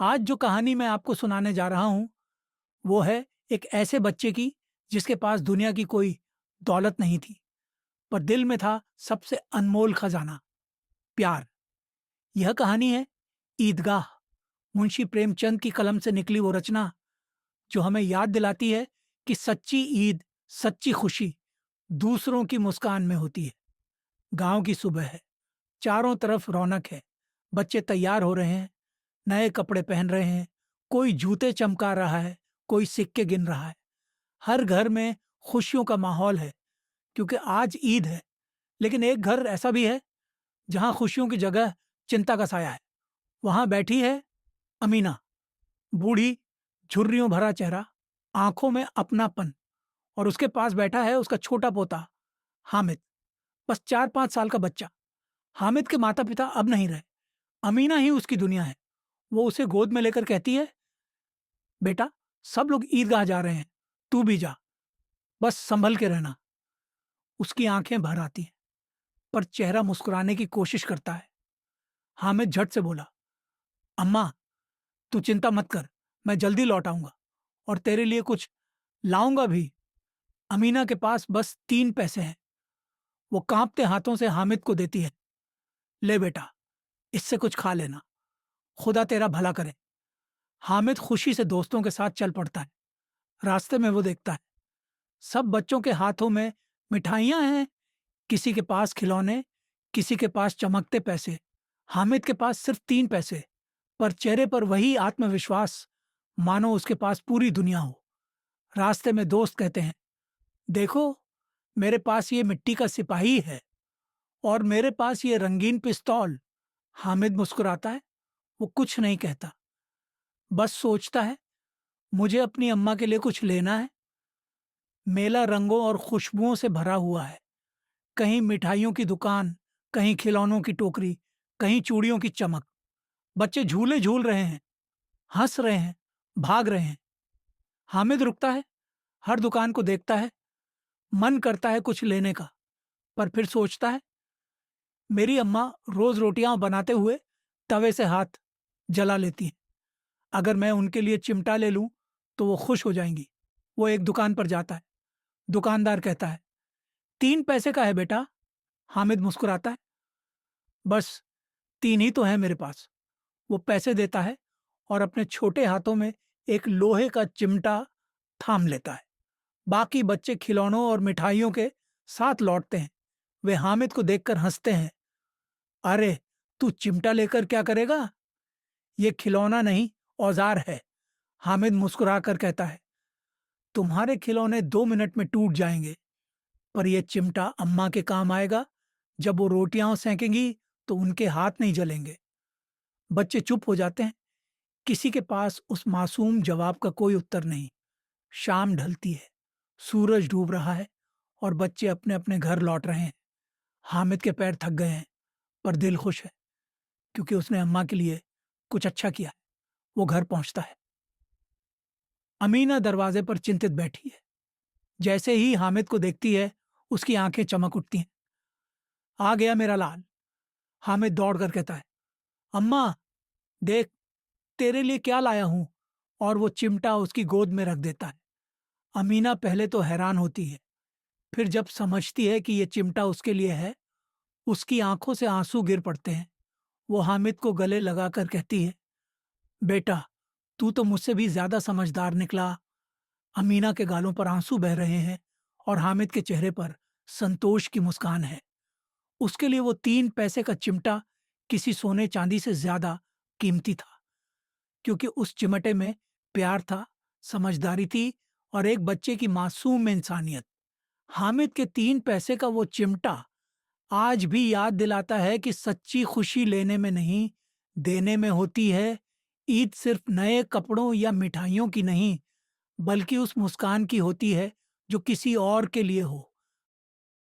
आज जो कहानी मैं आपको सुनाने जा रहा हूँ, वो है एक ऐसे बच्चे की जिसके पास दुनिया की कोई दौलत नहीं थी, पर दिल में था सबसे अनमोल खजाना, प्यार। यह कहानी है ईदगाह, मुंशी प्रेमचंद की कलम से निकली वो रचना जो हमें याद दिलाती है कि सच्ची ईद, सच्ची खुशी दूसरों की मुस्कान में होती है। गांव की सुबह है, चारों तरफ रौनक है, बच्चे तैयार हो रहे हैं, नए कपड़े पहन रहे हैं, कोई जूते चमका रहा है, कोई सिक्के गिन रहा है। हर घर में खुशियों का माहौल है क्योंकि आज ईद है। लेकिन एक घर ऐसा भी है जहां खुशियों की जगह चिंता का साया है। वहां बैठी है अमीना, बूढ़ी, झुर्रियों भरा चेहरा, आंखों में अपनापन। और उसके पास बैठा है उसका छोटा पोता हामिद, बस 4-5 साल का बच्चा। हामिद के माता पिता अब नहीं रहे, अमीना ही उसकी दुनिया है। वो उसे गोद में लेकर कहती है, बेटा, सब लोग ईदगाह जा रहे हैं, तू भी जा, बस संभल के रहना। उसकी आंखें भर आती हैं, पर चेहरा मुस्कुराने की कोशिश करता है। हामिद झट से बोला, अम्मा, तू चिंता मत कर, मैं जल्दी लौट आऊंगा और तेरे लिए कुछ लाऊंगा भी। अमीना के पास बस 3 पैसे हैं। वो कांपते हाथों से हामिद को देती है, ले बेटा, इससे कुछ खा लेना, खुदा तेरा भला करे। हामिद खुशी से दोस्तों के साथ चल पड़ता है। रास्ते में वो देखता है सब बच्चों के हाथों में मिठाइयां हैं, किसी के पास खिलौने, किसी के पास चमकते पैसे। हामिद के पास सिर्फ 3 पैसे, पर चेहरे पर वही आत्मविश्वास, मानो उसके पास पूरी दुनिया हो। रास्ते में दोस्त कहते हैं, देखो, मेरे पास ये मिट्टी का सिपाही है और मेरे पास ये रंगीन पिस्तौल। हामिद मुस्कुराता है, वो कुछ नहीं कहता, बस सोचता है, मुझे अपनी अम्मा के लिए कुछ लेना है। मेला रंगों और खुशबुओं से भरा हुआ है, कहीं मिठाइयों की दुकान, कहीं खिलौनों की टोकरी, कहीं चूड़ियों की चमक। बच्चे झूले झूल रहे हैं, हंस रहे हैं, भाग रहे हैं। हामिद रुकता है, हर दुकान को देखता है, मन करता है कुछ लेने का, पर फिर सोचता है, मेरी अम्मा रोज रोटियां बनाते हुए तवे से हाथ जला लेती हैं। अगर मैं उनके लिए चिमटा ले लूं तो वो खुश हो जाएंगी। वो एक दुकान पर जाता है। दुकानदार कहता है, 3 पैसे का है बेटा। हामिद मुस्कुराता है, बस 3 ही तो है मेरे पास। वो पैसे देता है और अपने छोटे हाथों में एक लोहे का चिमटा थाम लेता है। बाकी बच्चे खिलौनों और मिठाइयों के साथ लौटते हैं। वे हामिद को देखकर हंसते हैं, अरे, तू चिमटा लेकर क्या करेगा? ये खिलौना नहीं, औजार है। हामिद मुस्कुराकर कहता है, तुम्हारे खिलौने 2 मिनट में टूट जाएंगे, पर यह चिमटा अम्मा के काम आएगा। जब वो रोटियां सेकेंगी तो उनके हाथ नहीं जलेंगे। बच्चे चुप हो जाते हैं, किसी के पास उस मासूम जवाब का कोई उत्तर नहीं। शाम ढलती है, सूरज डूब रहा है और बच्चे अपने अपने घर लौट रहे हैं। हामिद के पैर थक गए हैं, पर दिल खुश है क्योंकि उसने अम्मा के लिए कुछ अच्छा किया है। वो घर पहुंचता है। अमीना दरवाजे पर चिंतित बैठी है। जैसे ही हामिद को देखती है, उसकी आंखें चमक उठती हैं। आ गया मेरा लाल। हामिद दौड़कर कहता है, अम्मा, देख, तेरे लिए क्या लाया हूं। और वो चिमटा उसकी गोद में रख देता है। अमीना पहले तो हैरान होती है, फिर जब समझती है कि ये चिमटा उसके लिए है, उसकी आंखों से आंसू गिर पड़ते हैं। वो हामिद को गले लगाकर कहती है, बेटा, तू तो मुझसे भी ज्यादा समझदार निकला। अमीना के गालों पर आंसू बह रहे हैं और हामिद के चेहरे पर संतोष की मुस्कान है। उसके लिए वो 3 पैसे का चिमटा किसी सोने चांदी से ज्यादा कीमती था, क्योंकि उस चिमटे में प्यार था, समझदारी थी और एक बच्चे की मासूम इंसानियत। हामिद के 3 पैसे का वो चिमटा आज भी याद दिलाता है कि सच्ची खुशी लेने में नहीं, देने में होती है। ईद सिर्फ नए कपड़ों या मिठाइयों की नहीं, बल्कि उस मुस्कान की होती है जो किसी और के लिए हो।